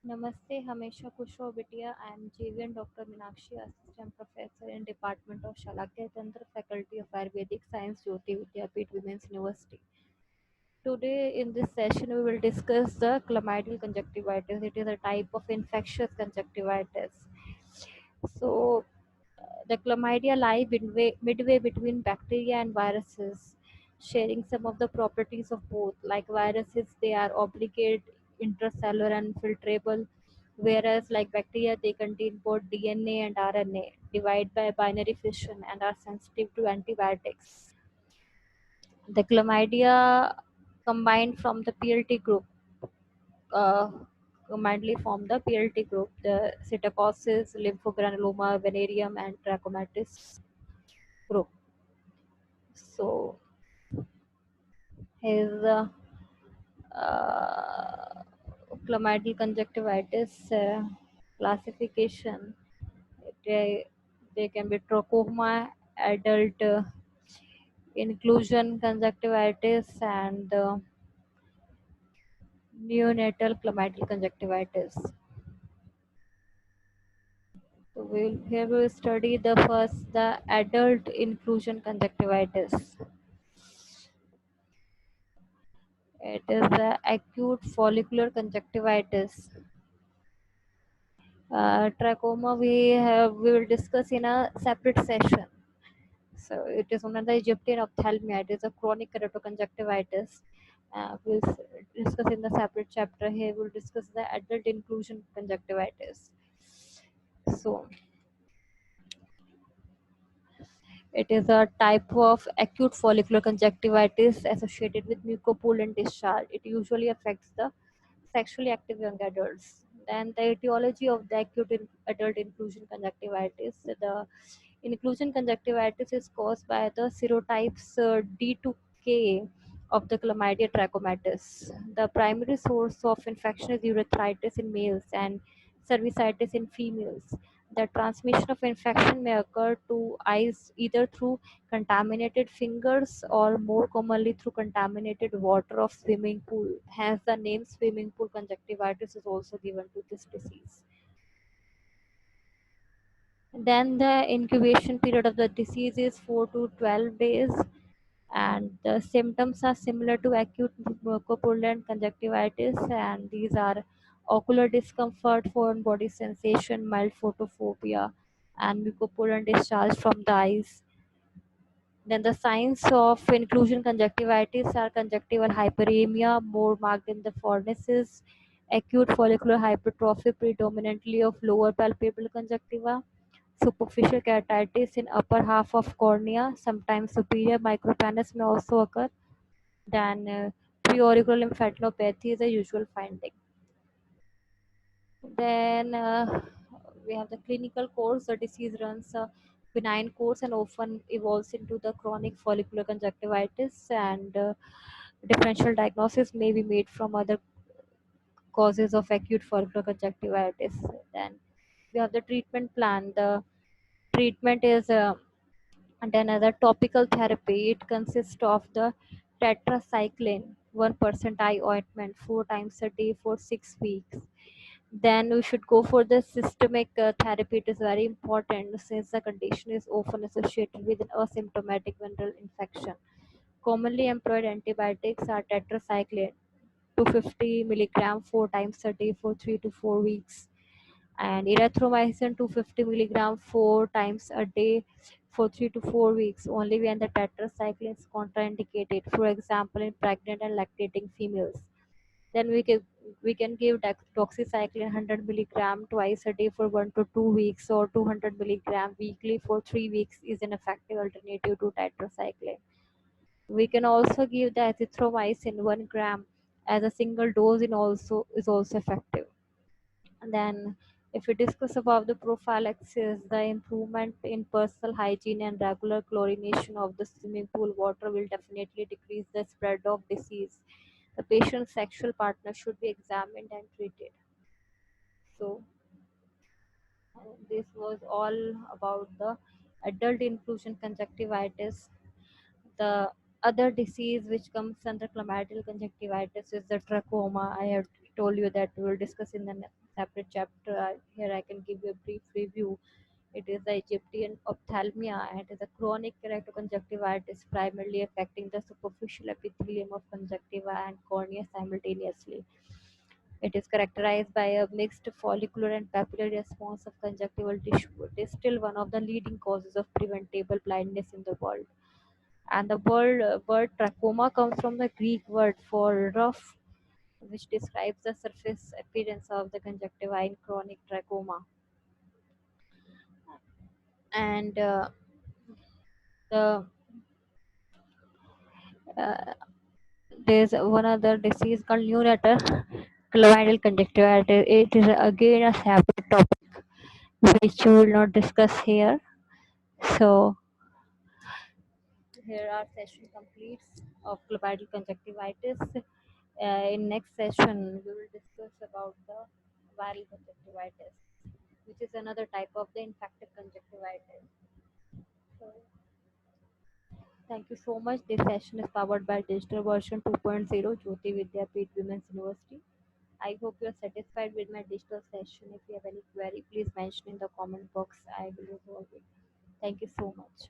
Namaste, Hamesha Kusho Bitia. I am JVN Dr. Minakshi, Assistant Professor in Department of Shalakya Tantra, Faculty of Ayurvedic Science, Jyoti Vidyapith Women's University. Today, in this session, we will discuss the chlamydial conjunctivitis. It is a type of infectious conjunctivitis. So, the chlamydia lie midway between bacteria and viruses, sharing some of the properties of both. Like viruses, they are obligate, intracellular, and filtrable, whereas like bacteria, they contain both DNA and RNA, divide by binary fission, and are sensitive to antibiotics. The chlamydia combined from the PLT group, uh, commonly form the PLT group, the Psittacosis, lymphogranuloma, Venereum, and Trachomatis group. So his uh, chlamydial conjunctivitis classification, they can be trachoma, adult inclusion conjunctivitis, and neonatal chlamydial conjunctivitis. So here we will study the adult inclusion conjunctivitis. It is the acute follicular conjunctivitis. Trachoma we will discuss in a separate session. So it is one of the Egyptian ophthalmia. It is a chronic keratoconjunctivitis. We'll discuss in the separate chapter. Here we'll discuss the adult inclusion conjunctivitis. So it is a type of acute follicular conjunctivitis associated with mucopollulant discharge. It usually affects the sexually active young adults. Then the etiology of the adult inclusion conjunctivitis. The inclusion conjunctivitis is caused by the serotypes D to K of the chlamydia trachomatis. The primary source of infection is urethritis in males and cervicitis in females. The transmission of infection may occur to eyes either through contaminated fingers or more commonly through contaminated water of swimming pool. Hence, the name swimming pool conjunctivitis is also given to this disease. Then the incubation period of the disease is 4 to 12 days, and the symptoms are similar to acute mucopollulant conjunctivitis, and these are ocular discomfort, foreign body sensation, mild photophobia, and mucopollulant discharge from the eyes. Then the signs of inclusion conjunctivitis are conjunctival hyperemia, more marked in the fornices, acute follicular hypertrophy predominantly of lower palpebral conjunctiva, superficial keratitis in upper half of cornea, sometimes superior micropanus may also occur. Then preauricular lymphadenopathy is a usual finding. Then we have the clinical course. The disease runs a benign course and often evolves into the chronic follicular conjunctivitis, and differential diagnosis may be made from other causes of acute follicular conjunctivitis. Then we have the treatment plan. The treatment is and another topical therapy. It consists of the tetracycline 1% eye ointment 4 times a day for 6 weeks. Then we should go for the systemic therapy. It is very important since the condition is often associated with an asymptomatic viral infection. Commonly employed antibiotics are tetracycline 250 milligram 4 times a day for 3 to 4 weeks, and erythromycin 250 milligram 4 times a day for 3 to 4 weeks only when the tetracycline is contraindicated, for example in pregnant and lactating females. Then we can give doxycycline 100 milligram twice a day for 1 to 2 weeks, or 200 milligram weekly for 3 weeks is an effective alternative to tetracycline. We can also give the azithromycin 1 gram as a single dose in also is also effective. And then if we discuss about the prophylaxis, the improvement in personal hygiene and regular chlorination of the swimming pool water will definitely decrease the spread of disease. The patient's sexual partner should be examined and treated. So this was all about the adult inclusion conjunctivitis. The other disease which comes under chlamydial conjunctivitis is the trachoma. I have told you that we will discuss in the separate chapter. Here I can give you a brief review. It is the Egyptian ophthalmia, and it is a chronic keratoconjunctivitis primarily affecting the superficial epithelium of conjunctiva and cornea simultaneously. It is characterized by a mixed follicular and papillary response of conjunctival tissue. It is still one of the leading causes of preventable blindness in the world. And the word trachoma comes from the Greek word for rough, which describes the surface appearance of the conjunctiva in chronic trachoma. And the uh, there's one other disease called neonatal choroidal conjunctivitis. It is again a separate topic which we will not discuss here. So here our session completes of choroidal conjunctivitis. In next session, we will discuss about the viral conjunctivitis, which is another type of the infective conjunctivitis. So thank you so much. This session is powered by Digital Version 2.0 Jyoti Vidyapeeth Women's University. I hope you are satisfied with my digital session. If you have any query, please mention in the comment box. I will resolve it. Thank you so much.